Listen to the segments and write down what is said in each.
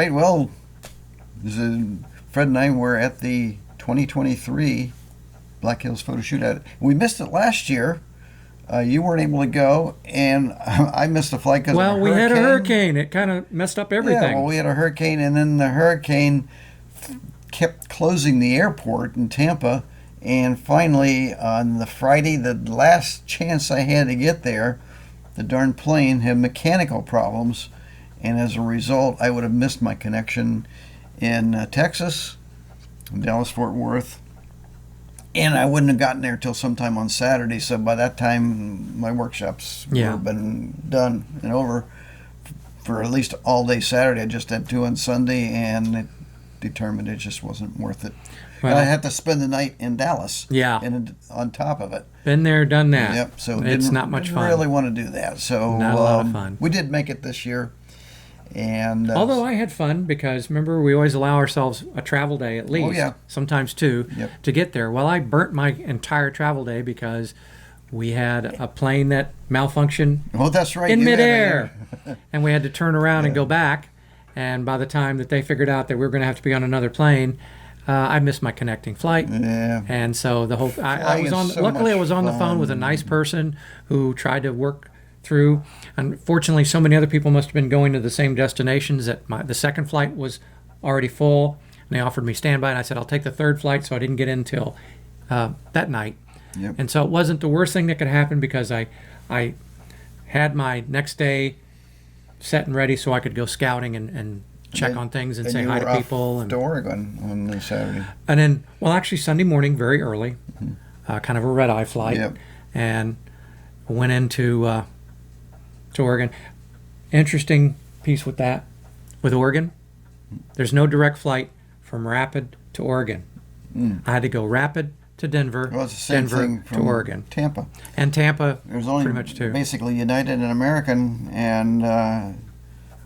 right. Well, Fred and I were at the 2023 Black Hills Photo Shootout. We missed it last year. You weren't able to go, and I missed a flight because of a hurricane. Well, we had a hurricane. It kind of messed up everything. Yeah, well, we had a hurricane, and then the hurricane kept closing the airport in Tampa. And finally, on the Friday, the last chance I had to get there, the darn plane had mechanical problems. And as a result, I would have missed my connection in Texas, Dallas-Fort Worth. And I wouldn't have gotten there till sometime on Saturday. So by that time, my workshops would have been done and over for at least all day Saturday. I just had 2 on Sunday, and it determined it just wasn't worth it. Well, and I had to spend the night in Dallas. Yeah. And on top of it. Been there, done that. Yep. So it's not much fun. Didn't really want to do that. So not a lot of fun. We did make it this year. And although I had fun because remember we always allow ourselves a travel day at least, sometimes 2, to get there. Well, I burnt my entire travel day because we had a plane that malfunctioned. Oh, that's right. In midair, and we had to turn around and go back. And by the time that they figured out that we were going to have to be on another plane, I missed my connecting flight. Yeah. And so the whole I was on. Luckily, I was on the phone with a nice person who tried to work through. Unfortunately, so many other people must have been going to the same destinations that the second flight was already full, and they offered me standby, and I said I'll take the third flight, so I didn't get in until that night. Yep. And so it wasn't the worst thing that could happen because I had my next day set and ready so I could go scouting and check on things and say hi to people. And to Oregon on Saturday. And then, well, actually Sunday morning, very early, kind of a red-eye flight, and went into to Oregon. Interesting piece with that, with Oregon. There's no direct flight from Rapid to Oregon. I had to go Rapid to Denver, well, it's the same Denver thing from to Oregon. Tampa. And Tampa, there's only pretty much 2. Basically United and American, and I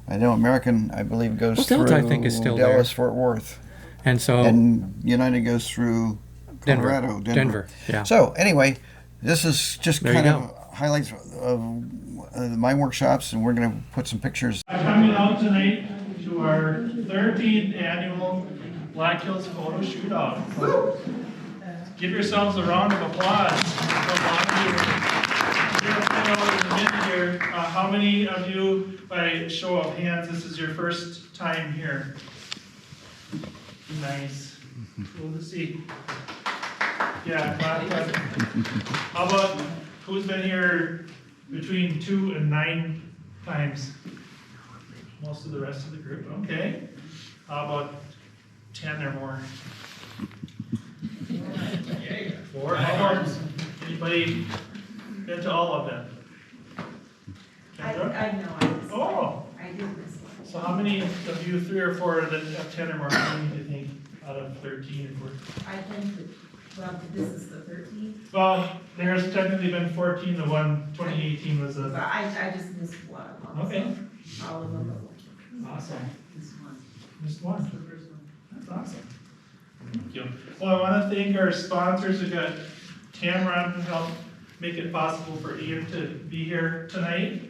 know American, I believe, goes through Delta, I think, is still Dallas, there. Fort Worth. And so and United goes through Colorado, Denver. Yeah. So anyway, this is just there kind of highlights of my workshops, and we're going to put some pictures. Coming out tonight to our 13th annual Black Hills Photo Shootout. Give yourselves a round of applause. How many of you, by show of hands, this is your first time here? Nice. Cool to see. Yeah, clap. How about who's been here between 2 and 9 times? Most of the rest of the group. Okay. How about 10 or more? 4. How about anybody been to all of them? I know. Oh. I did this one. So how many of you, 3 or 4, that have 10 or more? How many do you think out of 13 or 14? I think that, well, this is the 13th. Well, there's technically been 14. The one 2018 was But a. I just missed one of them. Okay. So all of them. Awesome. This one. Just one. That's the first one. That's awesome. Thank you. Well, I want to thank our sponsors. We've got Tamron who helped make it possible for Ian to be here tonight.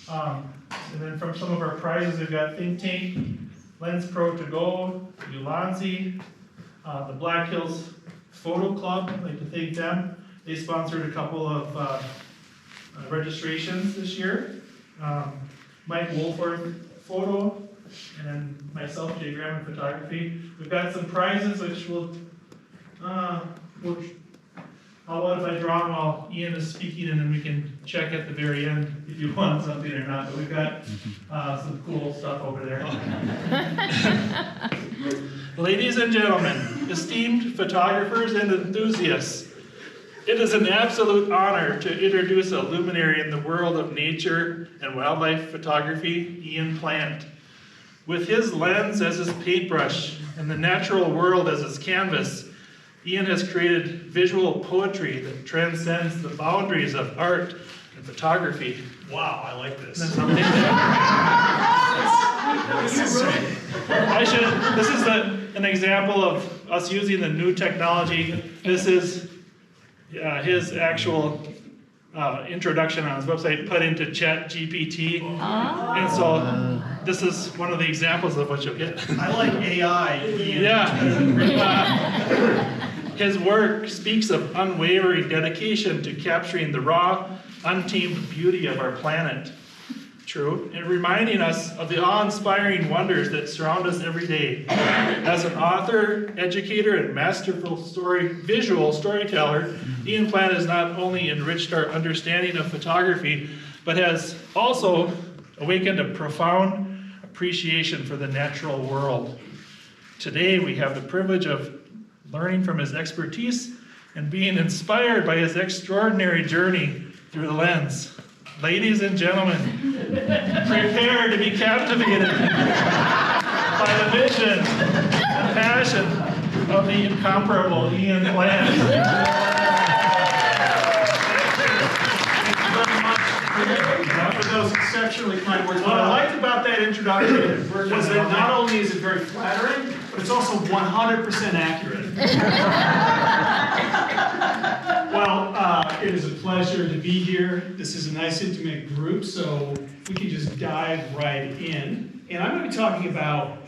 And then from some of our prizes, we've got Think Tank, Lens Pro To Go, Ulanzi, the Black Hills Photo Club. I'd like to thank them. They sponsored a couple of registrations this year. Mike Wolford Photo, and then myself, Jay Graham, Photography. We've got some prizes which how about if I draw them while Ian is speaking, and then we can check at the very end if you want something or not. But we've got some cool stuff over there. Ladies and gentlemen, esteemed photographers and enthusiasts, it is an absolute honor to introduce a luminary in the world of nature and wildlife photography, Ian Plant. With his lens as his paintbrush and the natural world as his canvas, Ian has created visual poetry that transcends the boundaries of art and photography. Wow, I like this. This is an example of us using the new technology. This is his actual introduction on his website put into Chat GPT. And so this is one of the examples of what you'll get. I like AI. Yeah. His work speaks of unwavering dedication to capturing the raw, untamed beauty of our planet. True. And reminding us of the awe-inspiring wonders that surround us every day. As an author, educator, and masterful visual storyteller, Ian Plant has not only enriched our understanding of photography, but has also awakened a profound appreciation for the natural world. Today, we have the privilege of learning from his expertise and being inspired by his extraordinary journey through the lens. Ladies and gentlemen, prepare to be captivated by the vision and passion of the incomparable Ian Plant. For those exceptionally kind words. What I liked about that introduction Was that not only is it very flattering, but it's also 100% accurate. Well, it is a pleasure to be here. This is a nice intimate group, so we can just dive right in. And I'm going to be talking about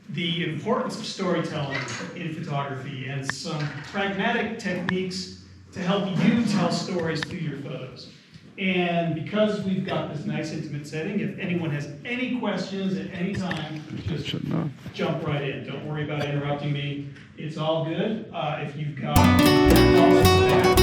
the importance of storytelling in photography and some pragmatic techniques to help you tell stories through your photos. And because we've got this nice intimate setting, if anyone has any questions at any time, just jump right in. Don't worry about interrupting me. It's all good. If you've got comments for that.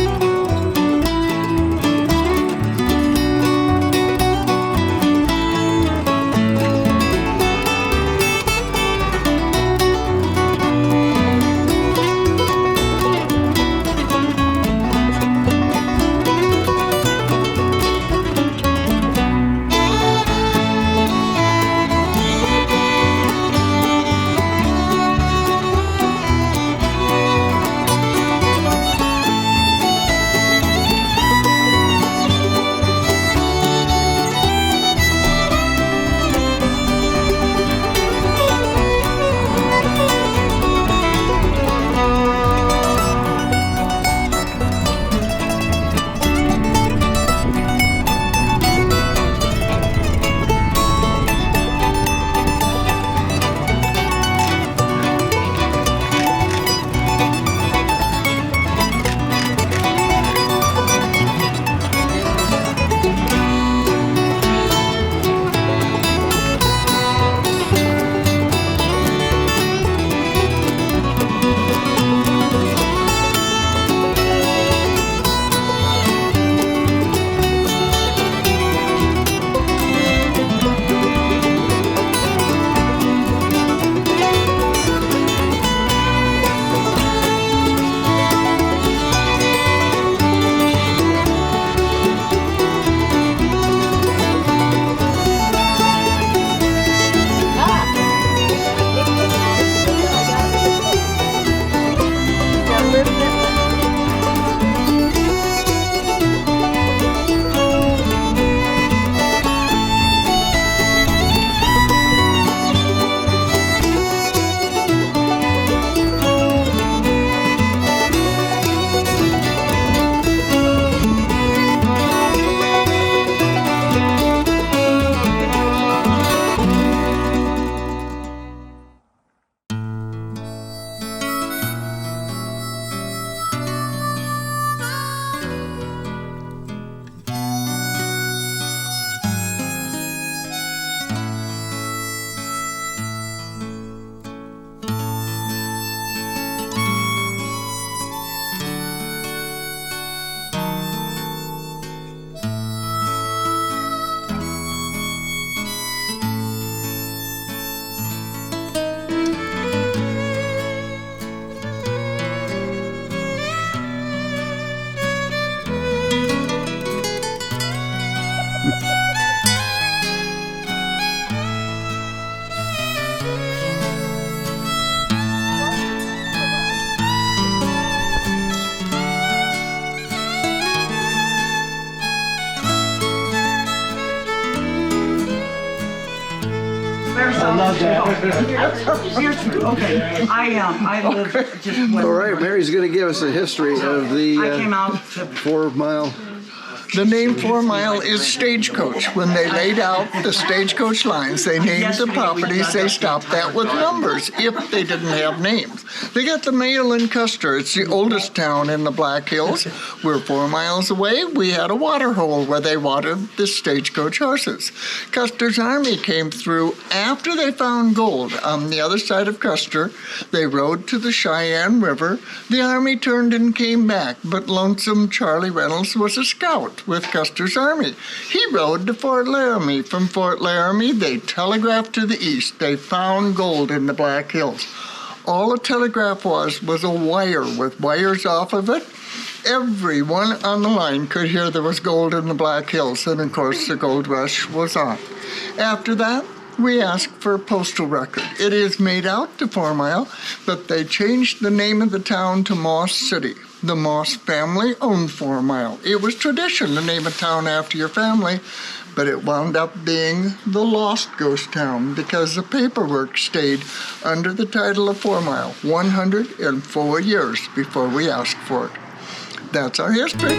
Okay, I live just west. All right, Mary's going to give us a history of I the came out to 4 mile The name 4 Mile is stagecoach. When they laid out the stagecoach lines, they named the properties. They stopped that with numbers if they didn't have names. They got the mail in Custer. It's the oldest town in the Black Hills. We're 4 miles away. We had a water hole where they watered the stagecoach horses. Custer's army came through after they found gold on the other side of Custer. They rode to the Cheyenne River. The army turned and came back, but Lonesome Charlie Reynolds was a scout with Custer's army. He rode to Fort Laramie. From Fort Laramie, they telegraphed to the east. They found gold in the Black Hills. All a telegraph was a wire with wires off of it. Everyone on the line could hear there was gold in the Black Hills, and of course the gold rush was on. After that, we asked for a postal record. It is made out to 4 Mile, but they changed the name of the town to Moss City. The Moss family owned 4 Mile. It was tradition to name a town after your family, but it wound up being the Lost Ghost Town because the paperwork stayed under the title of 4 Mile 104 years before we asked for it. That's our history.